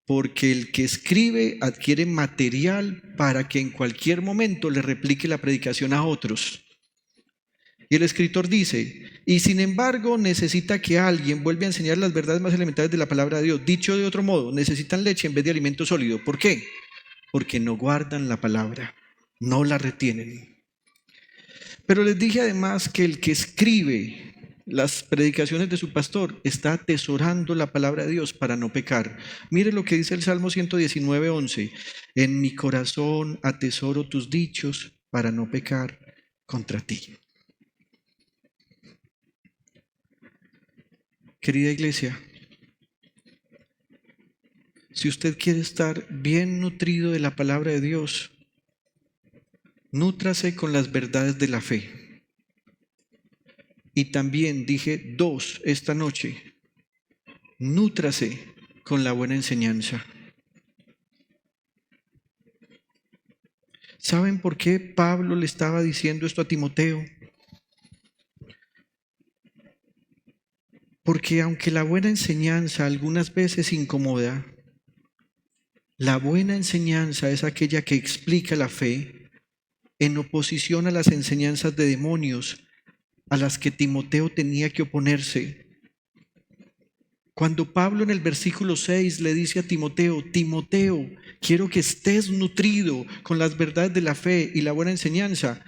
Speaker 2: Porque el que escribe adquiere material para que en cualquier momento le replique la predicación a otros. Y el escritor dice: y sin embargo necesita que alguien vuelva a enseñar las verdades más elementales de la palabra de Dios. Dicho de otro modo, necesitan leche en vez de alimento sólido. ¿Por qué? Porque no guardan la palabra, no la retienen. Pero les dije además que el que escribe las predicaciones de su pastor está atesorando la palabra de Dios para no pecar. Mire lo que dice el Salmo 119, 11. En mi corazón atesoro tus dichos para no pecar contra ti. Querida iglesia, si usted quiere estar bien nutrido de la palabra de Dios, nútrase con las verdades de la fe. Y también dije dos esta noche: nútrase con la buena enseñanza. ¿Saben por qué Pablo le estaba diciendo esto a Timoteo? Porque aunque la buena enseñanza algunas veces incomoda, la buena enseñanza es aquella que explica la fe en oposición a las enseñanzas de demonios a las que Timoteo tenía que oponerse. Cuando Pablo en el versículo 6 le dice a Timoteo, Timoteo, quiero que estés nutrido con las verdades de la fe y la buena enseñanza,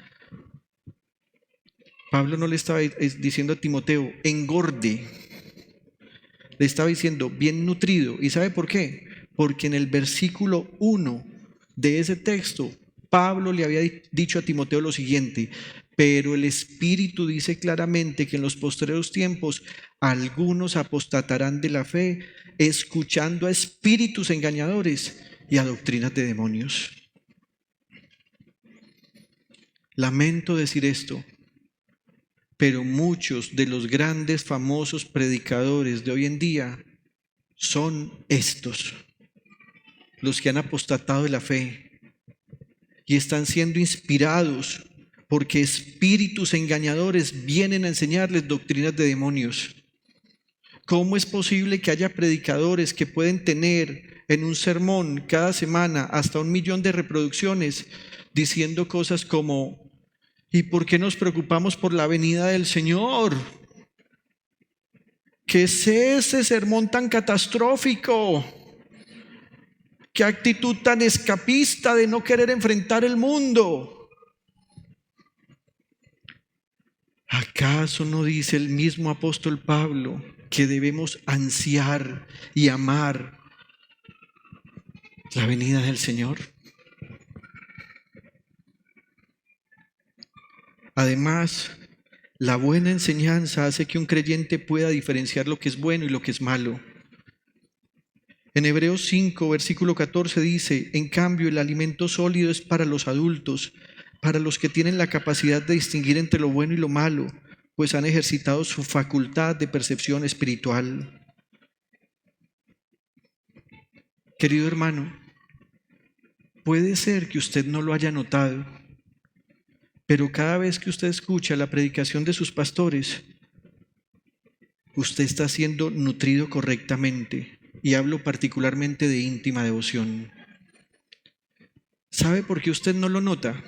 Speaker 2: Pablo no le estaba diciendo a Timoteo, engorde, le estaba diciendo, bien nutrido. ¿Y sabe por qué? Porque en el versículo 1 de ese texto, Pablo le había dicho a Timoteo lo siguiente, pero el Espíritu dice claramente que en los postreros tiempos algunos apostatarán de la fe, escuchando a espíritus engañadores y a doctrinas de demonios. Lamento decir esto, pero muchos de los grandes famosos predicadores de hoy en día son estos, los que han apostatado de la fe y están siendo inspirados porque espíritus engañadores vienen a enseñarles doctrinas de demonios. ¿Cómo es posible que haya predicadores que pueden tener en un sermón cada semana hasta 1 millón de reproducciones diciendo cosas como, ¿y por qué nos preocupamos por la venida del Señor? ¿Qué es ese sermón tan catastrófico? ¿Qué actitud tan escapista de no querer enfrentar el mundo? ¿Acaso no dice el mismo apóstol Pablo que debemos ansiar y amar la venida del Señor? Además, la buena enseñanza hace que un creyente pueda diferenciar lo que es bueno y lo que es malo. En Hebreos 5, versículo 14 dice, en cambio el alimento sólido es para los adultos, para los que tienen la capacidad de distinguir entre lo bueno y lo malo, pues han ejercitado su facultad de percepción espiritual. Querido hermano, puede ser que usted no lo haya notado, pero cada vez que usted escucha la predicación de sus pastores, usted está siendo nutrido correctamente. Y hablo particularmente de íntima devoción. ¿Sabe por qué usted no lo nota?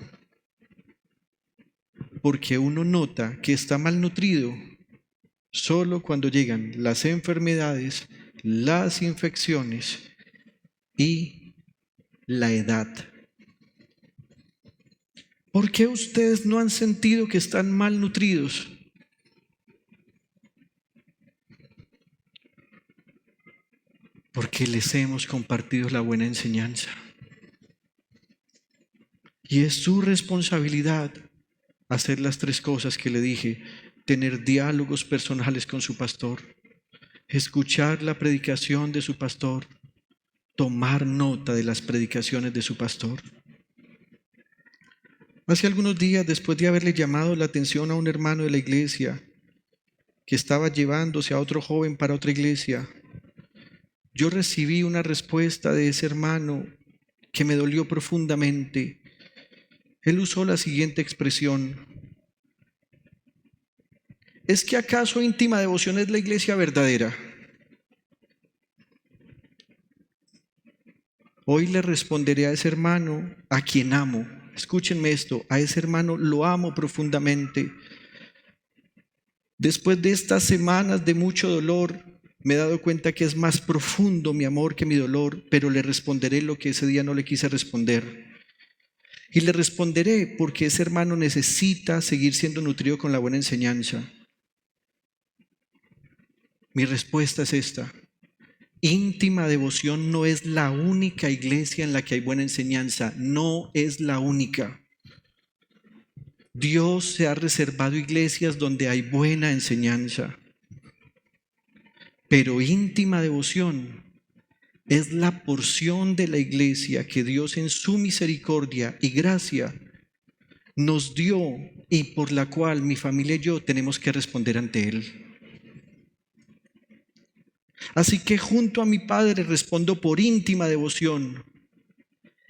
Speaker 2: Porque uno nota que está malnutrido solo cuando llegan las enfermedades, las infecciones y la edad. ¿Por qué ustedes no han sentido que están malnutridos? Porque les hemos compartido la buena enseñanza. Y es su responsabilidad hacer las 3 cosas que le dije: tener diálogos personales con su pastor, escuchar la predicación de su pastor, tomar nota de las predicaciones de su pastor. Hace algunos días, después de haberle llamado la atención a un hermano de la iglesia que estaba llevándose a otro joven para otra iglesia, yo recibí una respuesta de ese hermano que me dolió profundamente. Él usó la siguiente expresión: ¿es que acaso íntima devoción es la iglesia verdadera? Hoy le responderé a ese hermano a quien amo. Escúchenme esto, a ese hermano lo amo profundamente. Después de estas semanas de mucho dolor, me he dado cuenta que es más profundo mi amor que mi dolor, pero le responderé lo que ese día no le quise responder. Y le responderé porque ese hermano necesita seguir siendo nutrido con la buena enseñanza. Mi respuesta es esta: íntima devoción no es la única iglesia en la que hay buena enseñanza, no es la única. Dios se ha reservado iglesias donde hay buena enseñanza. Pero íntima devoción es la porción de la iglesia que Dios en su misericordia y gracia nos dio y por la cual mi familia y yo tenemos que responder ante Él. Así que junto a mi Padre respondo por íntima devoción,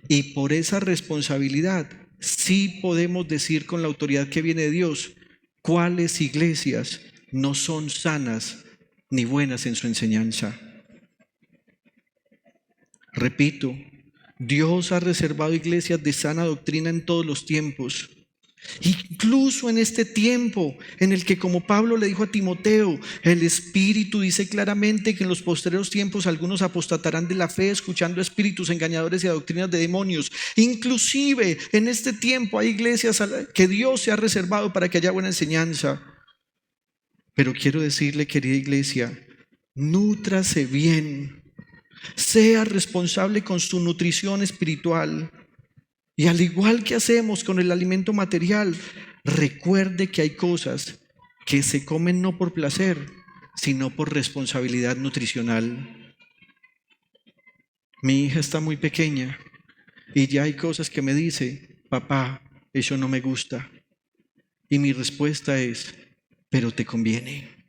Speaker 2: y por esa responsabilidad sí podemos decir con la autoridad que viene de Dios cuáles iglesias no son sanas ni buenas en su enseñanza. Repito, Dios ha reservado iglesias de sana doctrina en todos los tiempos. Incluso en este tiempo en el que, como Pablo le dijo a Timoteo, el Espíritu dice claramente que en los posteriores tiempos algunos apostatarán de la fe, escuchando espíritus engañadores y a doctrinas de demonios. Inclusive en este tiempo hay iglesias que Dios se ha reservado para que haya buena enseñanza. Pero quiero decirle, querida iglesia, nútrase bien, sea responsable con su nutrición espiritual. Y al igual que hacemos con el alimento material, recuerde que hay cosas que se comen no por placer, sino por responsabilidad nutricional. Mi hija está muy pequeña y ya hay cosas que me dice: papá, eso no me gusta. Y mi respuesta es: pero te conviene.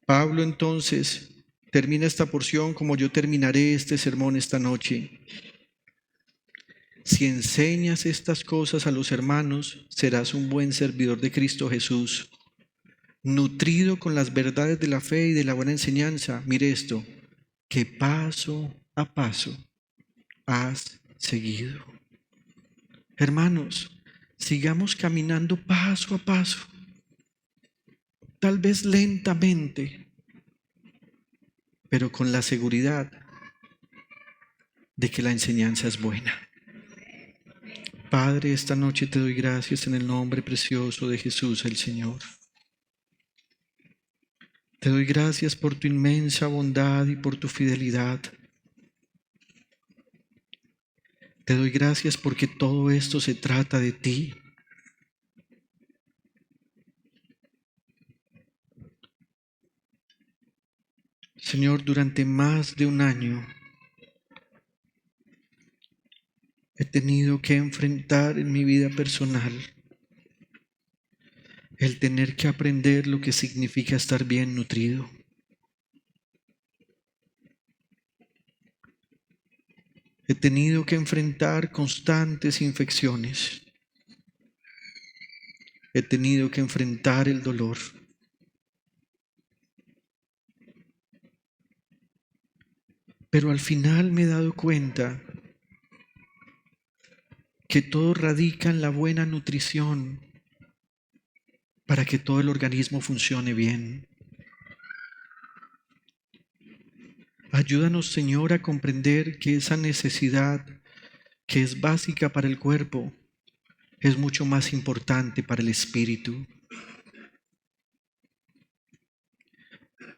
Speaker 2: Pablo entonces termina esta porción como yo terminaré este sermón esta noche. Si enseñas estas cosas a los hermanos, serás un buen servidor de Cristo Jesús, nutrido con las verdades de la fe y de la buena enseñanza. Mire esto, que paso a paso has seguido. Hermanos, sigamos caminando paso a paso, tal vez lentamente, pero con la seguridad de que la enseñanza es buena. Padre, esta noche te doy gracias en el nombre precioso de Jesús el Señor. Te doy gracias por tu inmensa bondad y por tu fidelidad. Te doy gracias porque todo esto se trata de ti. Señor, durante más de un año he tenido que enfrentar en mi vida personal el tener que aprender lo que significa estar bien nutrido. He tenido que enfrentar constantes infecciones. He tenido que enfrentar el dolor. Pero al final me he dado cuenta que todo radica en la buena nutrición para que todo el organismo funcione bien. Ayúdanos, Señor, a comprender que esa necesidad que es básica para el cuerpo es mucho más importante para el espíritu.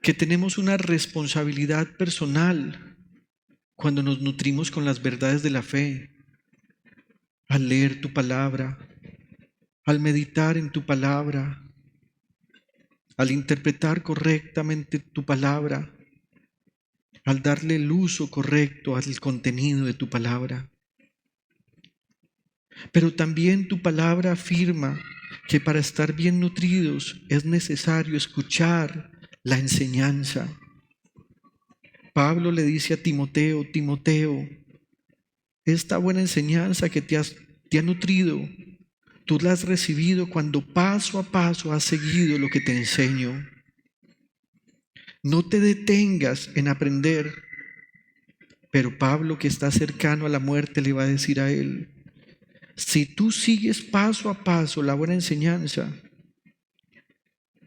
Speaker 2: Que tenemos una responsabilidad personal cuando nos nutrimos con las verdades de la fe, al leer tu palabra, al meditar en tu palabra, al interpretar correctamente tu palabra, al darle el uso correcto al contenido de tu palabra. Pero también tu palabra afirma que para estar bien nutridos es necesario escuchar la enseñanza. Pablo le dice a Timoteo: Timoteo, esta buena enseñanza que te ha nutrido, tú la has recibido cuando paso a paso has seguido lo que te enseño. No te detengas en aprender. Pero Pablo, que está cercano a la muerte, le va a decir a él: si tú sigues paso a paso la buena enseñanza,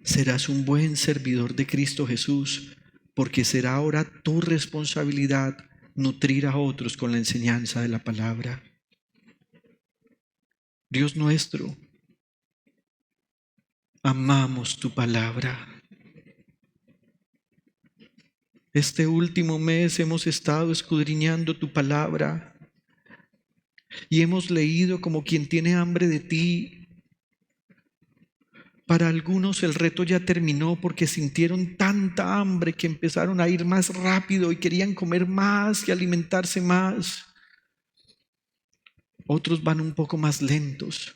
Speaker 2: serás un buen servidor de Cristo Jesús, porque será ahora tu responsabilidad nutrir a otros con la enseñanza de la palabra. Dios nuestro, amamos tu palabra. Este último mes hemos estado escudriñando tu palabra y hemos leído como quien tiene hambre de ti. Para algunos el reto ya terminó porque sintieron tanta hambre que empezaron a ir más rápido y querían comer más y alimentarse más. Otros van un poco más lentos.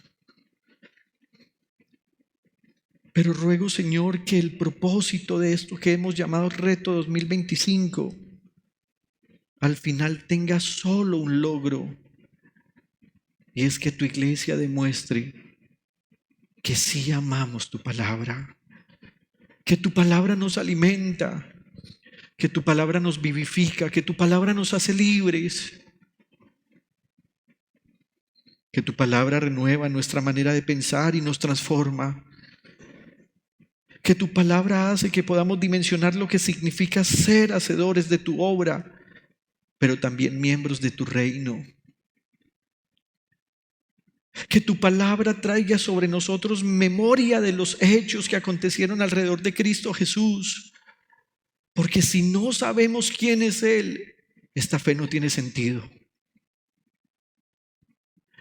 Speaker 2: Pero ruego, Señor, que el propósito de esto que hemos llamado Reto 2025 al final tenga solo un logro, y es que tu iglesia demuestre que sí amamos tu palabra, que tu palabra nos alimenta, que tu palabra nos vivifica, que tu palabra nos hace libres, que tu palabra renueva nuestra manera de pensar y nos transforma, que tu palabra hace que podamos dimensionar lo que significa ser hacedores de tu obra, pero también miembros de tu reino. Que tu palabra traiga sobre nosotros memoria de los hechos que acontecieron alrededor de Cristo Jesús. Porque si no sabemos quién es Él, esta fe no tiene sentido.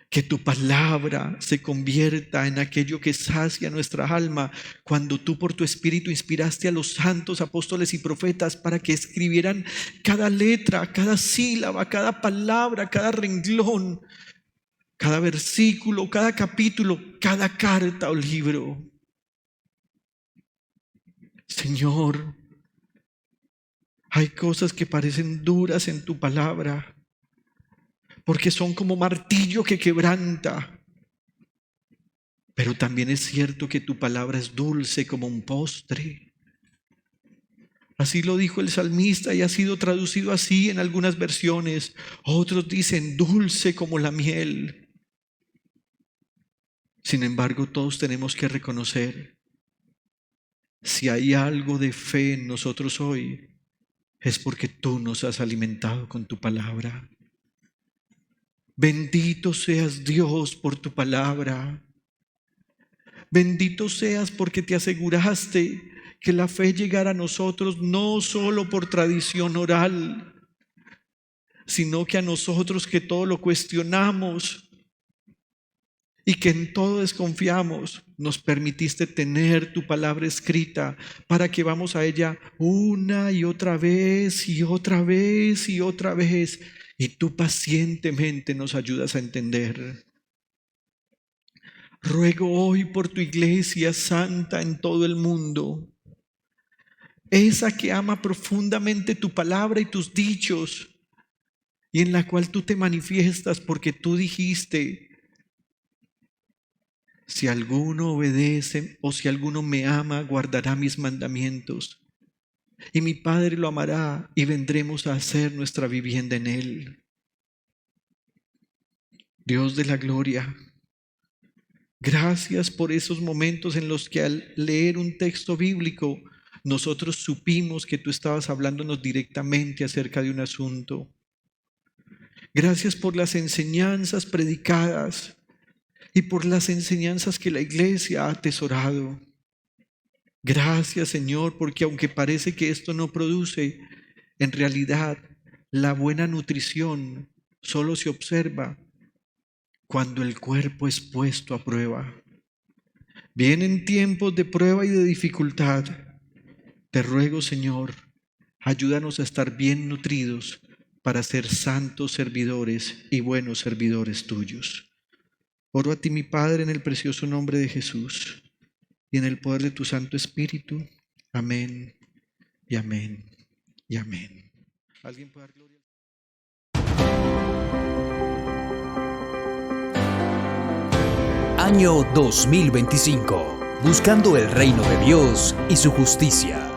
Speaker 2: Que tu palabra se convierta en aquello que sacia nuestra alma cuando tú por tu Espíritu inspiraste a los santos apóstoles y profetas para que escribieran cada letra, cada sílaba, cada palabra, cada renglón, cada versículo, cada capítulo, cada carta o libro. Señor, hay cosas que parecen duras en tu palabra, porque son como martillo que quebranta. Pero también es cierto que tu palabra es dulce como un postre. Así lo dijo el salmista y ha sido traducido así en algunas versiones. Otros dicen dulce como la miel. Sin embargo, todos tenemos que reconocer, si hay algo de fe en nosotros hoy, es porque tú nos has alimentado con tu palabra. Bendito seas Dios por tu palabra. Bendito seas porque te aseguraste que la fe llegara a nosotros no solo por tradición oral, sino que a nosotros que todo lo cuestionamos y que en todo desconfiamos, nos permitiste tener tu palabra escrita para que vamos a ella una y otra vez y otra vez y otra vez, y tú pacientemente nos ayudas a entender. Ruego hoy por tu iglesia santa en todo el mundo, esa que ama profundamente tu palabra y tus dichos, y en la cual tú te manifiestas porque tú dijiste: si alguno obedece o si alguno me ama, guardará mis mandamientos, y mi Padre lo amará y vendremos a hacer nuestra vivienda en él. Dios de la gloria, gracias por esos momentos en los que al leer un texto bíblico nosotros supimos que tú estabas hablándonos directamente acerca de un asunto. Gracias por las enseñanzas predicadas y por las enseñanzas que la iglesia ha atesorado. Gracias, Señor, porque aunque parece que esto no produce, en realidad la buena nutrición solo se observa cuando el cuerpo es puesto a prueba. Vienen tiempos de prueba y de dificultad. Te ruego, Señor, ayúdanos a estar bien nutridos para ser santos servidores y buenos servidores tuyos. Oro a ti, mi Padre, en el precioso nombre de Jesús y en el poder de tu Santo Espíritu. Amén y amén y amén. ¿Alguien puede dar gloria?
Speaker 1: Año 2025. Buscando el reino de Dios y su justicia.